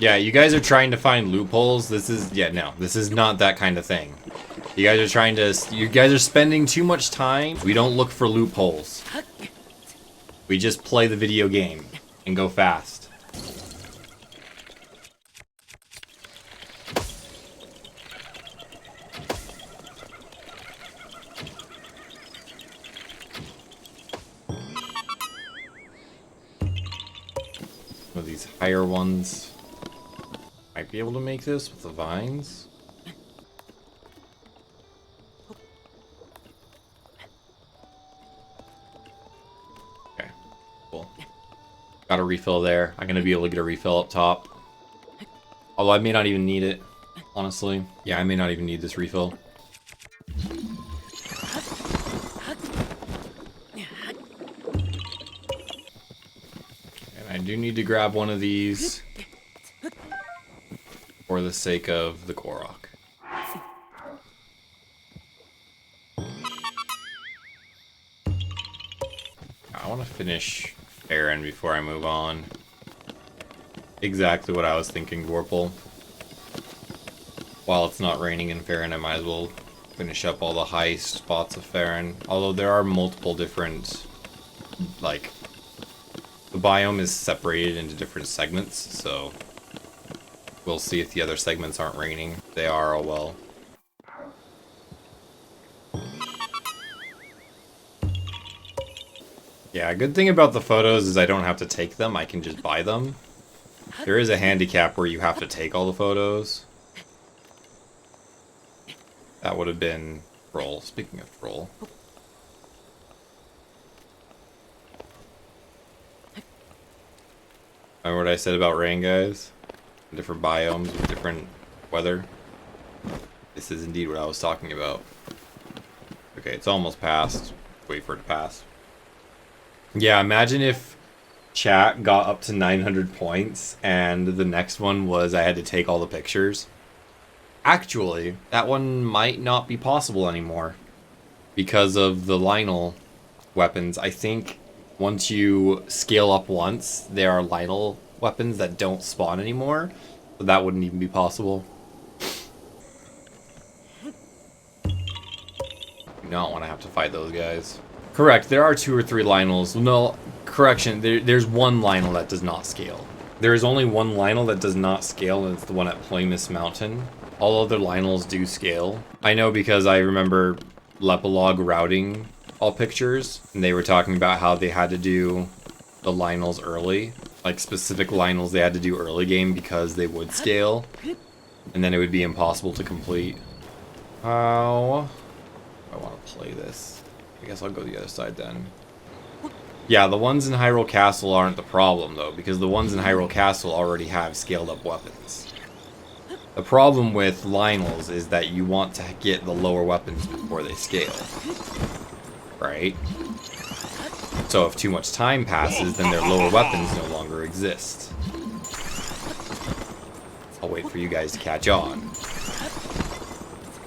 Yeah, you guys are trying to find loopholes. This is, yeah, no, this is not that kind of thing. You guys are spending too much time. We don't look for loopholes. We just play the video game and go fast. Some of these higher ones. Might be able to make this with the vines. Okay, cool. Got a refill there. I'm gonna be able to get a refill up top. Although I may not even need it, honestly. Yeah, I may not even need this refill. And I do need to grab one of these for the sake of the Korok. I want to finish Aaron before I move on. Exactly what I was thinking, Vorpal. While it's not raining in Farron, I might as well finish up all the high spots of Farron. Although there are multiple different, like, the biome is separated into different segments, so we'll see if the other segments aren't raining. They are, oh well. Yeah, a good thing about the photos is I don't have to take them, I can just buy them. There is a handicap where you have to take all the photos. That would have been troll. Speaking of troll. Remember what I said about rain, guys? Different biomes with different weather. This is indeed what I was talking about. Okay, it's almost passed. Wait for it to pass. Yeah, imagine if chat got up to 900 points and the next one was I had to take all the pictures. Actually, that one might not be possible anymore because of the Lionel weapons. I think once you scale up once, there are Lionel weapons that don't spawn anymore, so that wouldn't even be possible. You don't want to have to fight those guys. Correct, there are 2 or 3 Lionels. No, correction, there's one Lionel that does not scale. There is only one Lionel that does not scale, and it's the one at Ploymus Mountain. All other Lionels do scale. I know because I remember Lepalog routing all pictures, and they were talking about how they had to do the Lionels early. Like specific Lionels they had to do early game because they would scale, and then it would be impossible to complete. How I want to play this. I guess I'll go the other side then. Yeah, the ones in Hyrule Castle aren't the problem, though, because the ones in Hyrule Castle already have scaled-up weapons. The problem with Lionels is that you want to get the lower weapons before they scale. Right? So if too much time passes, then their lower weapons no longer exist. I'll wait for you guys to catch on.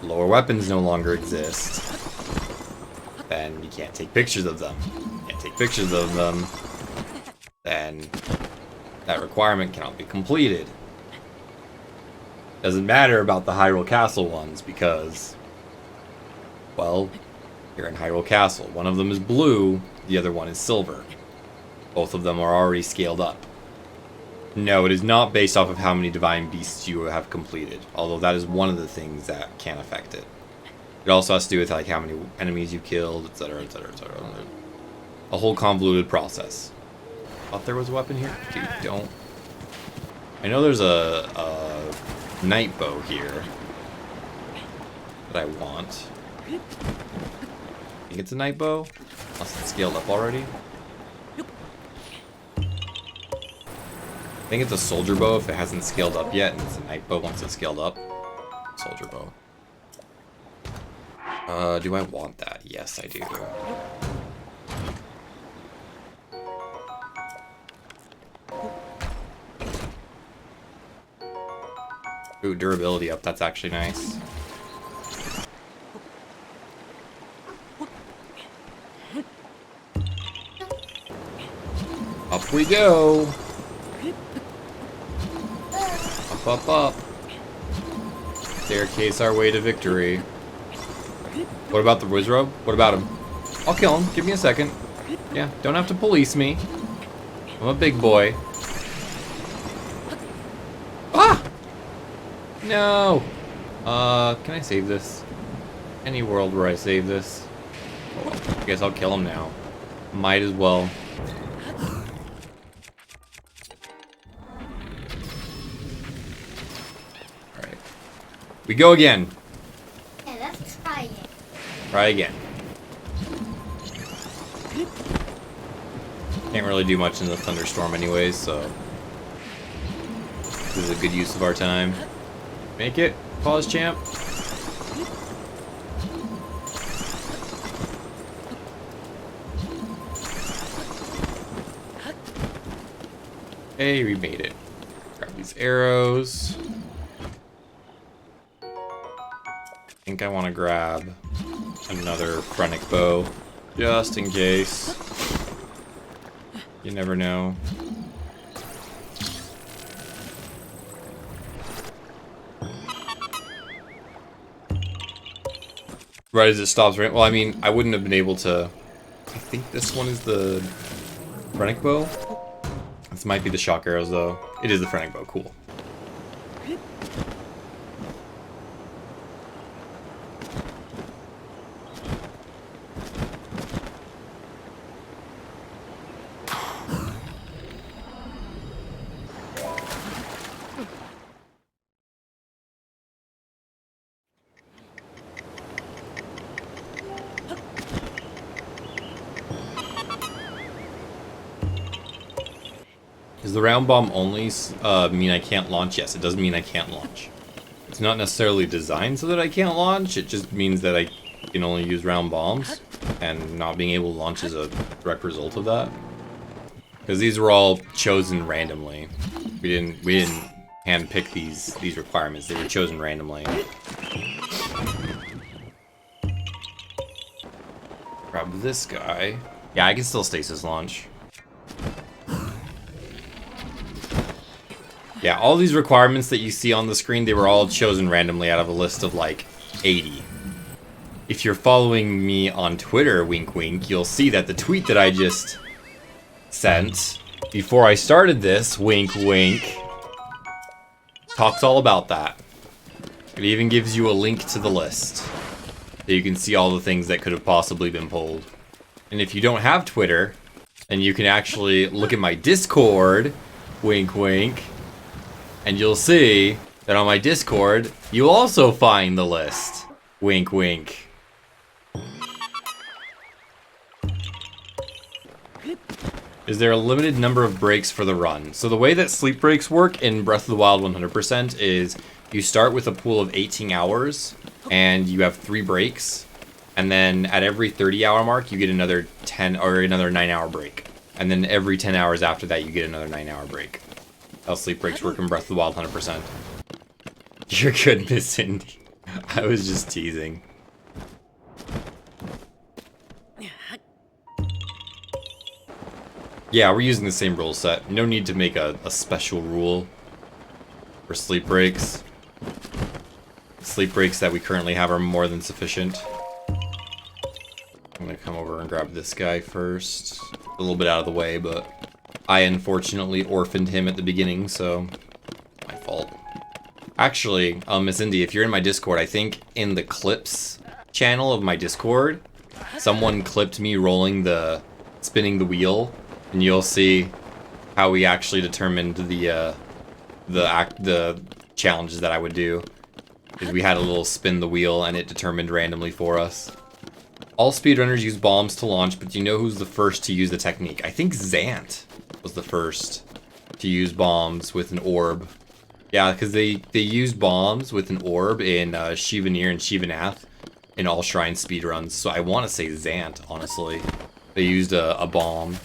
Lower weapons no longer exist. Then you can't take pictures of them. You can't take pictures of them. Then that requirement cannot be completed. Doesn't matter about the Hyrule Castle ones because, well, you're in Hyrule Castle. One of them is blue, the other one is silver. Both of them are already scaled up. No, it is not based off of how many Divine Beasts you have completed, although that is one of the things that can affect it. It also has to do with like how many enemies you killed, etc., etc., etc. A whole convoluted process. Thought there was a weapon here? Dude, don't. I know there's a night bow here that I want. I think it's a night bow, unless it's scaled up already. I think it's a soldier bow if it hasn't scaled up yet, and it's a night bow once it's scaled up. Soldier bow. Do I want that? Yes, I do. Ooh, durability up. That's actually nice. Up we go. Up, up, up. Staircase our way to victory. What about the Wizrobe? What about him? I'll kill him. Give me a second. Yeah, don't have to police me. I'm a big boy. Ah! No! Can I save this? Any world where I save this? Oh, I guess I'll kill him now. Might as well. Alright. We go again. Okay, let's try it. Try again. Can't really do much in the thunderstorm anyways, so this is a good use of our time. Make it. Pause, champ. Hey, we made it. Grab these arrows. I think I want to grab another Phrenic bow, just in case. You never know. Right as it stops, right? Well, I mean, I wouldn't have been able to... I think this one is the Phrenic bow. This might be the shock arrows, though. It is the Phrenic bow. Cool. Does the round bomb only mean I can't launch? Yes, it does mean I can't launch. It's not necessarily designed so that I can't launch, it just means that I can only use round bombs, and not being able to launch is a direct result of that. Because these were all chosen randomly. We didn't handpick these requirements, they were chosen randomly. Grab this guy. Yeah, I can still stasis launch. Yeah, all these requirements that you see on the screen, they were all chosen randomly out of a list of like 80. If you're following me on Twitter, wink wink, you'll see that the tweet that I just sent before I started this, wink wink, talks all about that. It even gives you a link to the list, so you can see all the things that could have possibly been pulled. And if you don't have Twitter, then you can actually look at my Discord, wink wink, and you'll see that on my Discord, you'll also find the list. Wink, wink. Is there a limited number of breaks for the run? So the way that sleep breaks work in Breath of the Wild 100% is you start with a pool of 18 hours, and you have 3 breaks, and then at every 30-hour mark, you get another 10 or another 9-hour break. And then every 10 hours after that, you get another 9-hour break. How sleep breaks work in Breath of the Wild 100%. You're good, Miss Cindy. I was just teasing. Yeah, we're using the same rule set. No need to make a special rule for sleep breaks. Sleep breaks that we currently have are more than sufficient. I'm gonna come over and grab this guy first. A little bit out of the way, but I unfortunately orphaned him at the beginning, so my fault. Actually, Miss Indy, if you're in my Discord, I think in the clips channel of my Discord, someone clipped me spinning the wheel, and you'll see how we actually determined the challenges that I would do. Is we had a little spin the wheel, and it determined randomly for us. All speedrunners use bombs to launch, but do you know who's the first to use the technique? I think Zant was the first to use bombs with an orb. Yeah, because they used bombs with an orb in Shivanir and Shivanath in all shrine speedruns. So I want to say Zant, honestly. They used a bomb.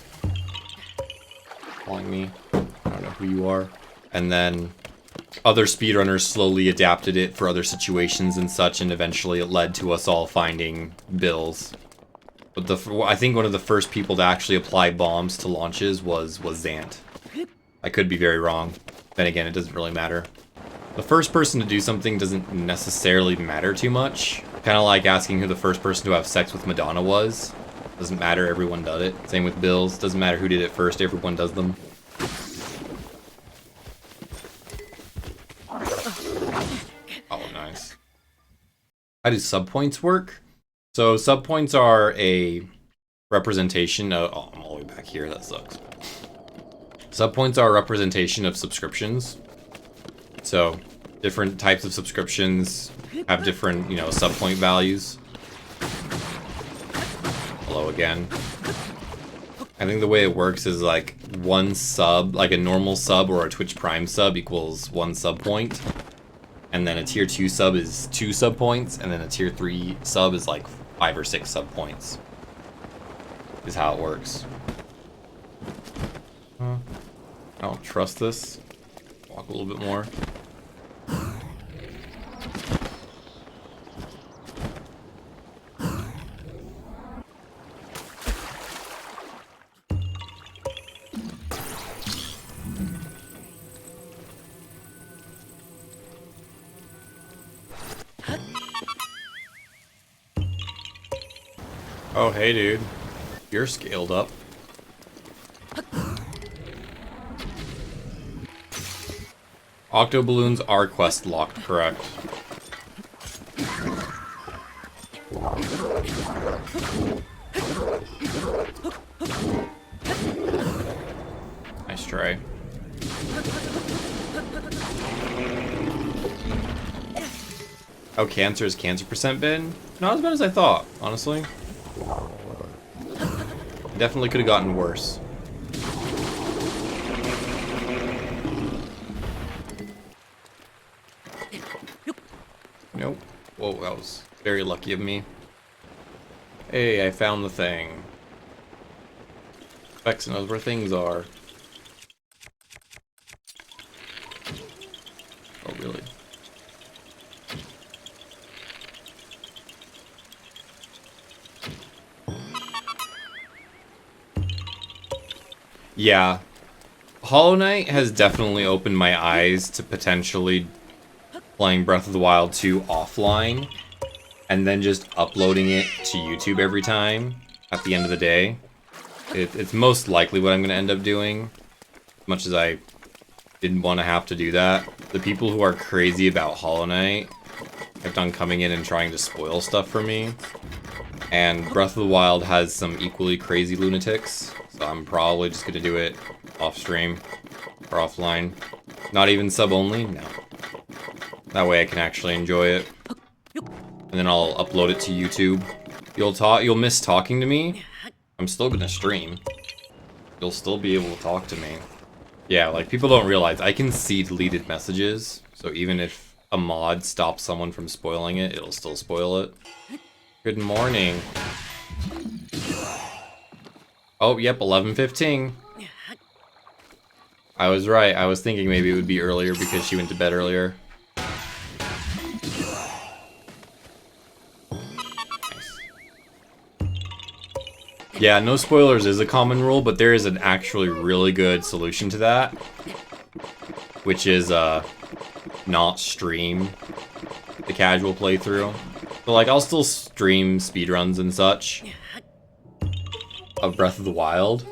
Calling me. I don't know who you are. And then other speedrunners slowly adapted it for other situations and such, and eventually it led to us all finding bills. But I think one of the first people to actually apply bombs to launches was Zant. I could be very wrong. Then again, it doesn't really matter. The first person to do something doesn't necessarily matter too much. Kind of like asking who the first person to have sex with Madonna was. Doesn't matter, everyone does it. Same with bills. Doesn't matter who did it first, everyone does them. Oh, nice. How do subpoints work? So subpoints are a representation of... Oh, I'm all the way back here. That sucks. Subpoints are a representation of subscriptions. So different types of subscriptions have different, you know, subpoint values. Hello again. I think the way it works is like one sub, like a normal sub or a Twitch Prime sub equals 1 subpoint. And then a tier 2 sub is 2 subpoints, and then a tier 3 sub is like 5 or 6 subpoints. Is how it works. I don't trust this. Walk a little bit more. Oh, hey, dude. You're scaled up. Octo balloons are quest locked, correct? Nice try. How cancer is cancer percent been? Not as bad as I thought, honestly. Definitely could have gotten worse. Nope. Whoa, that was very lucky of me. Hey, I found the thing. SpecsN knows where things are. Oh, really? Yeah. Hollow Knight has definitely opened my eyes to potentially playing Breath of the Wild 2 offline and then just uploading it to YouTube every time at the end of the day. It's most likely what I'm going to end up doing, as much as I didn't want to have to do that. The people who are crazy about Hollow Knight kept on coming in and trying to spoil stuff for me. And Breath of the Wild has some equally crazy lunatics, so I'm probably just going to do it off stream or offline. Not even sub only? No. That way I can actually enjoy it. And then I'll upload it to YouTube. You'll miss talking to me. I'm still gonna stream. You'll still be able to talk to me. Yeah, like people don't realize I can see deleted messages, so even if a mod stops someone from spoiling it, it'll still spoil it. Good morning. Oh, yep, 11:15. I was right. I was thinking maybe it would be earlier because she went to bed earlier. Yeah, no spoilers is a common rule, but there is an actually really good solution to that, which is not stream the casual playthrough. So like I'll still stream speedruns and such of Breath of the Wild,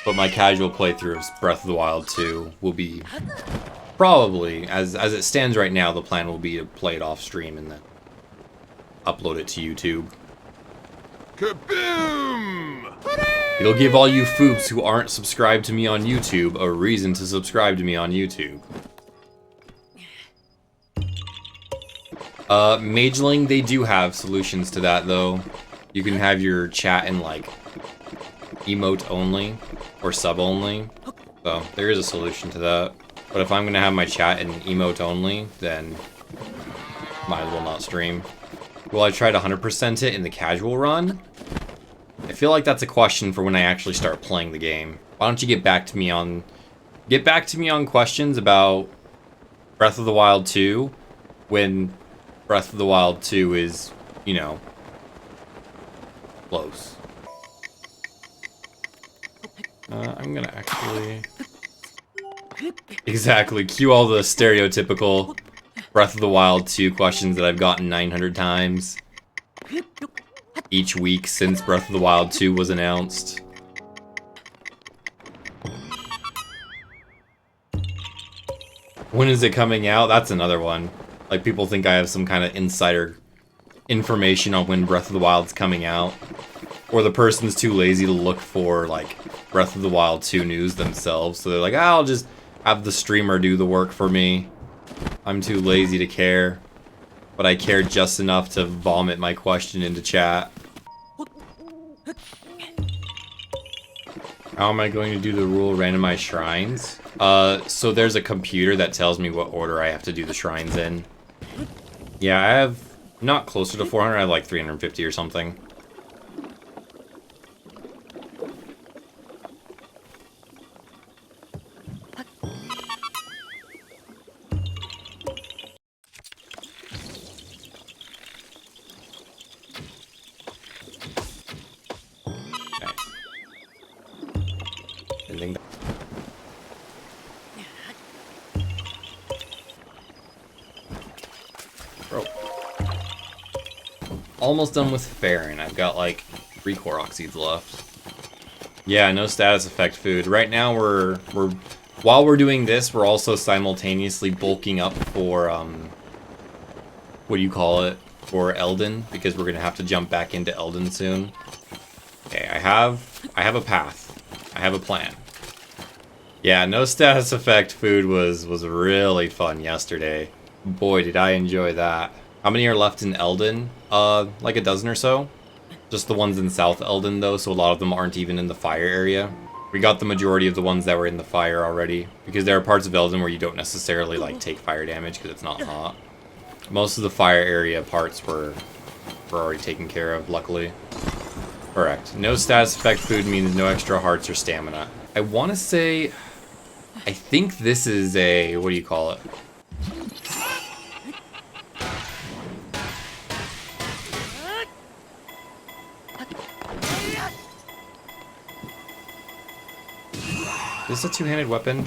but my casual playthrough of Breath of the Wild 2 will be probably, as it stands right now, the plan will be to play it off stream and then upload it to YouTube. Kaboom! It'll give all you foobs who aren't subscribed to me on YouTube a reason to subscribe to me on YouTube. Mageling, they do have solutions to that though. You can have your chat in like emote only or sub only. So there is a solution to that. But if I'm gonna have my chat in emote only, then might as well not stream. Will I try to 100% it in the casual run? I feel like that's a question for when I actually start playing the game. Why don't you get back to me on questions about Breath of the Wild 2 when Breath of the Wild 2 is, you know, close. I'm gonna actually... Exactly, cue all the stereotypical Breath of the Wild 2 questions that I've gotten 900 times each week since Breath of the Wild 2 was announced. When is it coming out? That's another one. Like, people think I have some kind of insider information on when Breath of the Wild's coming out. Or the person's too lazy to look for, like, Breath of the Wild 2 news themselves. So they're like, I'll just have the streamer do the work for me. I'm too lazy to care. But I care just enough to vomit my question into chat. How am I going to do the rule randomized shrines? So there's a computer that tells me what order I have to do the shrines in. Yeah, I have not closer to 400, I have like 350 or something. Bro. Almost done with Farron. I've got like 3 Korok seeds left. Yeah, no status effect food. Right now while we're doing this, we're also simultaneously bulking up for what do you call it? For Elden, because we're gonna have to jump back into Elden soon. Okay, I have a path. I have a plan. Yeah, no status effect food was really fun yesterday. Boy, did I enjoy that. How many are left in Elden? Like a dozen or so. Just the ones in South Elden, though, so a lot of them aren't even in the fire area. We got the majority of the ones that were in the fire already, because there are parts of Elden where you don't necessarily, like, take fire damage because it's not hot. Most of the fire area parts were already taken care of, luckily. Correct. No status effect food means no extra hearts or stamina. I want to say... I think this is a... what do you call it? Is this a two-handed weapon?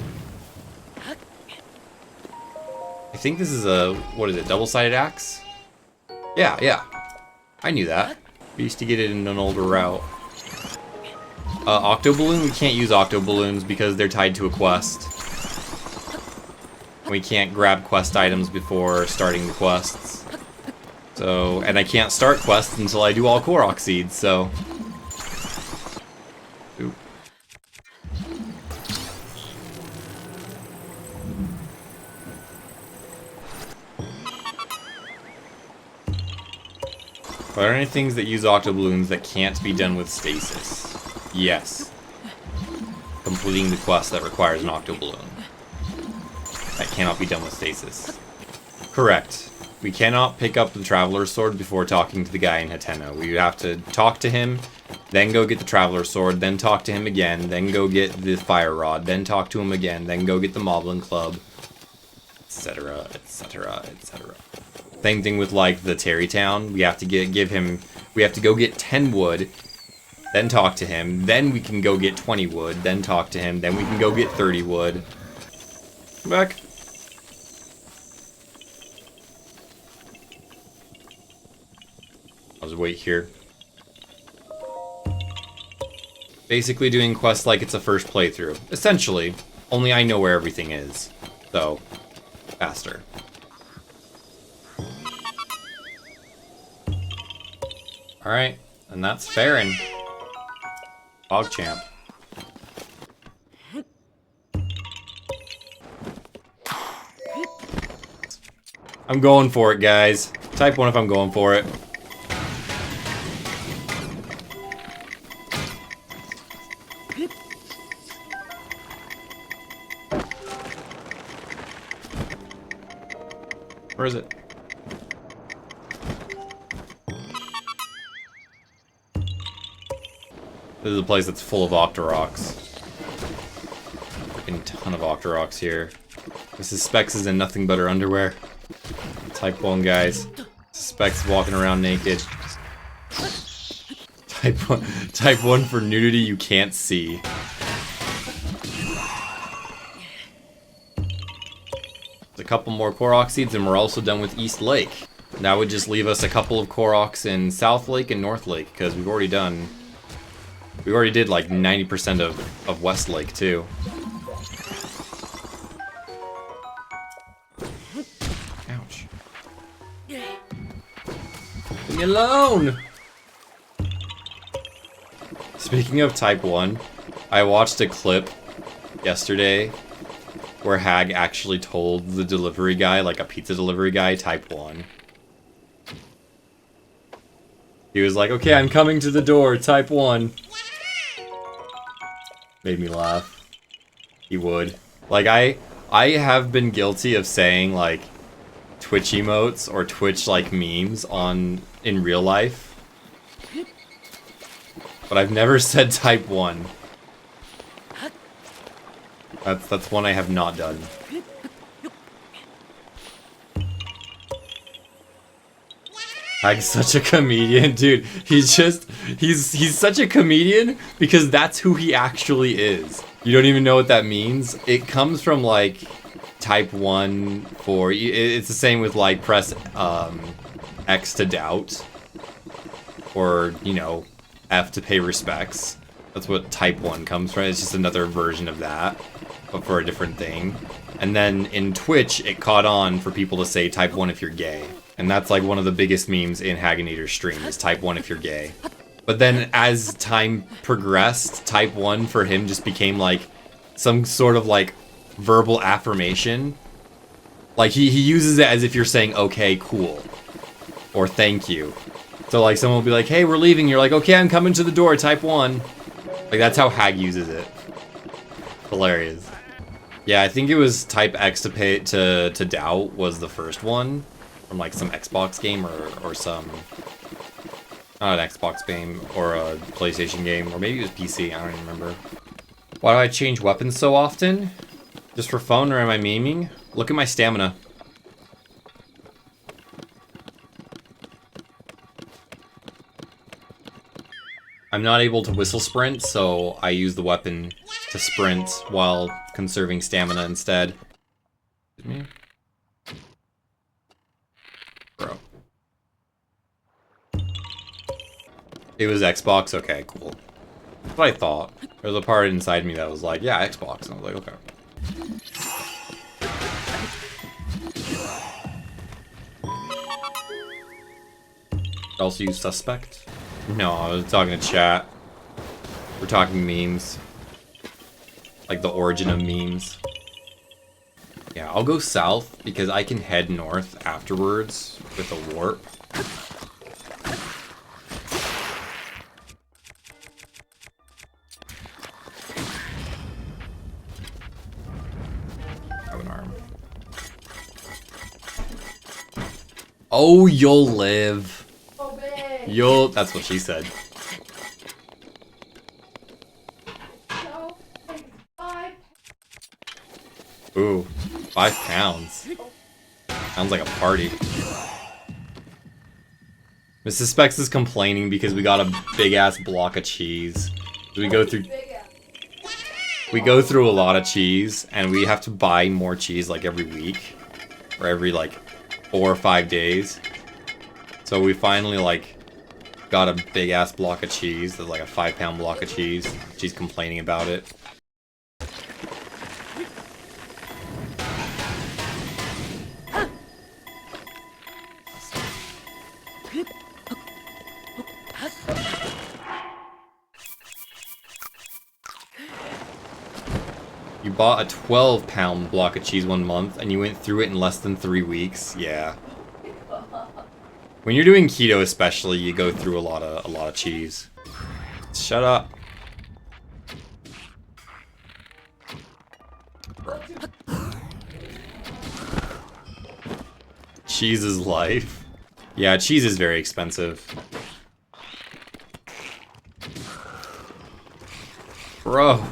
I think this is a... what is it? Double-sided axe? Yeah. I knew that. We used to get it in an older route. Octo Balloon? We can't use Octo Balloons because they're tied to a quest. We can't grab quest items before starting the quests. So, and I can't start quests until I do all Korok seeds, so... Oop. Are there any things that use Octo Balloons that can't be done with stasis? Yes. Completing the quest that requires an Octo Balloon. That cannot be done with stasis. Correct. We cannot pick up the Traveler's Sword before talking to the guy in Hateno. We have to talk to him, then go get the Traveler's Sword, then talk to him again, then go get the Fire Rod, then talk to him again, then go get the Moblin Club, etc., etc., etc. Same thing with, like, the Terrytown. We have to we have to go get 10 wood, then talk to him, then we can go get 20 wood, then talk to him, then we can go get 30 wood. Come back. I'll just wait here. Basically doing quests like it's a first playthrough. Essentially, only I know where everything is. So, faster. Alright, and that's Farron. PogChamp. I'm going for it, guys. Type 1 if I'm going for it. Where is it? This is a place that's full of Octoroks. Freaking ton of Octoroks here. This is Specs in nothing but her underwear. Type 1, guys. Specs walking around naked. Type 1 for nudity you can't see. It's couple more Korok seeds, and we're also done with East Lake. That would just leave us a couple of Koroks in South Lake and North Lake, because we already did like 90% of West Lake too. Ouch. Leave me alone! Speaking of Type 1, I watched a clip yesterday where Hag actually told the delivery guy, like a pizza delivery guy, Type 1. He was like, okay, I'm coming to the door, Type 1. Made me laugh. He would. Like, I have been guilty of saying, like, Twitch emotes or Twitch, like, memes in real life. But I've never said Type 1. That's one I have not done. Hag's such a comedian, dude. He's such a comedian because that's who he actually is. You don't even know what that means. It comes from like Type 1 for, it's the same with like press X to doubt, or you know, F to pay respects. That's what Type 1 comes from. It's just another version of that, but for a different thing. And then in Twitch, it caught on for people to say Type 1 if you're gay. And that's like one of the biggest memes in Hagginator's stream, is Type 1 if you're gay. But then as time progressed, Type 1 for him just became like some sort of like verbal affirmation. Like he uses it as if you're saying, okay, cool. Or thank you. So like someone will be like, hey, we're leaving. You're like, okay, I'm coming to the door, Type 1. Like that's how Hag uses it. Hilarious. Yeah, I think it was Type X to pay to doubt was the first one. From like some Xbox game or some, not an Xbox game or a PlayStation game, or maybe it was PC, I don't even remember. Why do I change weapons so often? Just for fun, or am I memeing? Look at my stamina. I'm not able to whistle sprint, so I use the weapon to sprint while conserving stamina instead. Me? Bro. It was Xbox? Okay, cool. That's what I thought. There was a part inside me that was like, yeah, Xbox. And I was like, okay. Also use suspect? No, I was talking to chat. We're talking memes. Like the origin of memes. Yeah, I'll go south because I can head north afterwards with a warp. Have an arm. Oh, you'll live. You'll, that's what she said. Ooh, 5 pounds. Sounds like a party. Mrs. Specs is complaining because we got a big ass block of cheese. We go through a lot of cheese, and we have to buy more cheese like every week, or every like 4 or 5 days. So we finally like got a big ass block of cheese. There's like a 5-pound block of cheese. She's complaining about it. You bought a 12-pound block of cheese one month, and you went through it in less than 3 weeks. Yeah. When you're doing keto, especially, you go through a lot of cheese. Shut up. Cheese is life. Yeah, cheese is very expensive. Bro,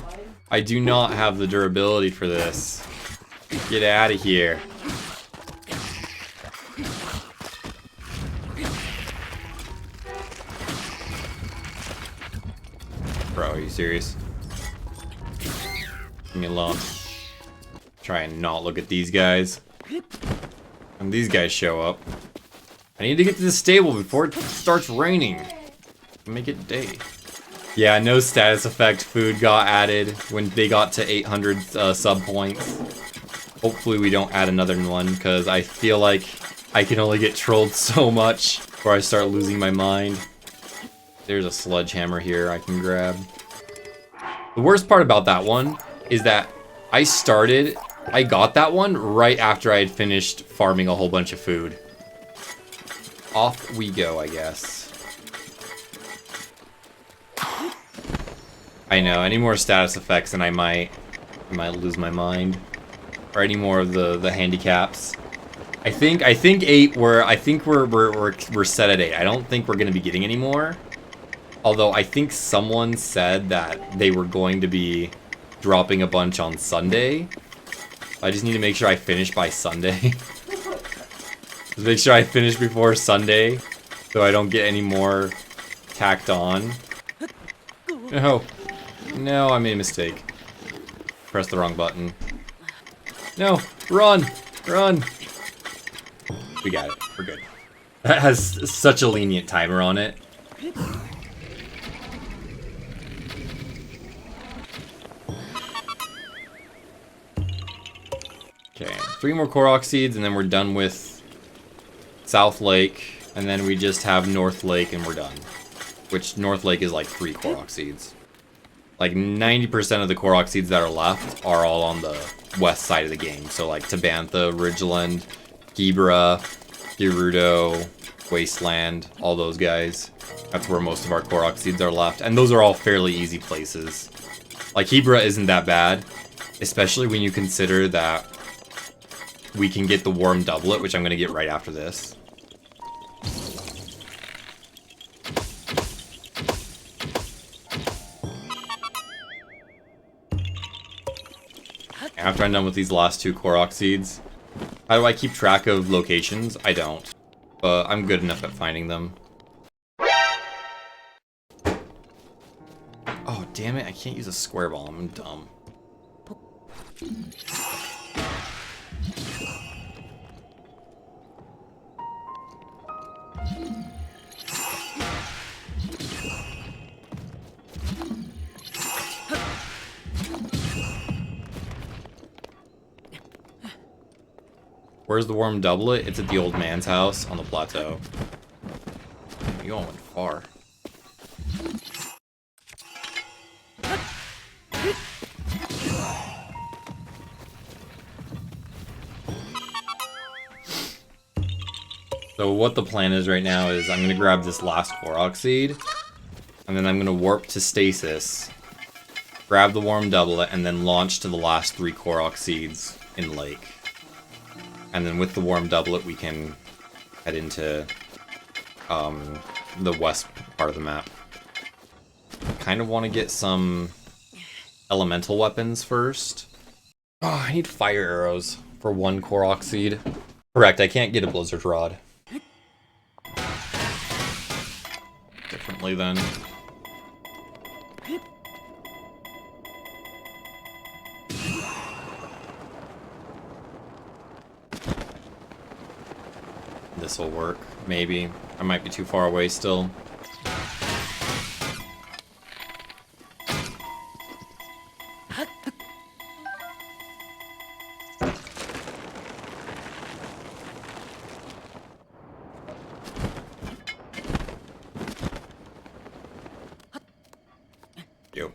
I do not have the durability for this. Get out of here. Bro, are you serious? Leave me alone. Try and not look at these guys. And these guys show up. I need to get to the stable before it starts raining. Make it day. Yeah, no status effect food got added when they got to 800 sub points. Hopefully we don't add another one, because I feel like I can only get trolled so much before I start losing my mind. There's a sledgehammer here I can grab. The worst part about that one is that I got that one right after I had finished farming a whole bunch of food. Off we go, I guess. I know, any more status effects and I might lose my mind. Or any more of the handicaps. I think 8 we're set at 8. I don't think we're gonna be getting any more. Although I think someone said that they were going to be dropping a bunch on Sunday. I just need to make sure I finish by Sunday. Just make sure I finish before Sunday so I don't get any more tacked on. No. No, I made a mistake. Pressed the wrong button. No, run! Run! We got it. We're good. That has such a lenient timer on it. Okay, 3 more Korok seeds and then we're done with South Lake. And then we just have North Lake and we're done. Which North Lake is like 3 Korok seeds. Like 90% of the Korok seeds that are left are all on the west side of the game. So like Tabantha, Ridgeland, Hebra, Gerudo, Wasteland, all those guys. That's where most of our Korok seeds are left. And those are all fairly easy places. Like Hebra isn't that bad. Especially when you consider that we can get the Worm Doublet, which I'm going to get right after this. After I'm done with these last 2 Korok seeds. How do I keep track of locations? I don't. But I'm good enough at finding them. Oh, damn it. I can't use a square ball. I'm dumb. Where's the Worm Doublet? It's at the old man's house on the plateau. You all went far. So what the plan is right now is I'm going to grab this last Korok seed, and then I'm going to warp to stasis, grab the Worm Doublet, and then launch to the last 3 Korok seeds in Lake. And then with the Worm Doublet, we can head into the west part of the map. Kind of want to get some elemental weapons first. Oh, I need fire arrows for 1 Korok seed. Correct, I can't get a Blizzard Rod. Differently then. This will work, maybe. I might be too far away still. Yep.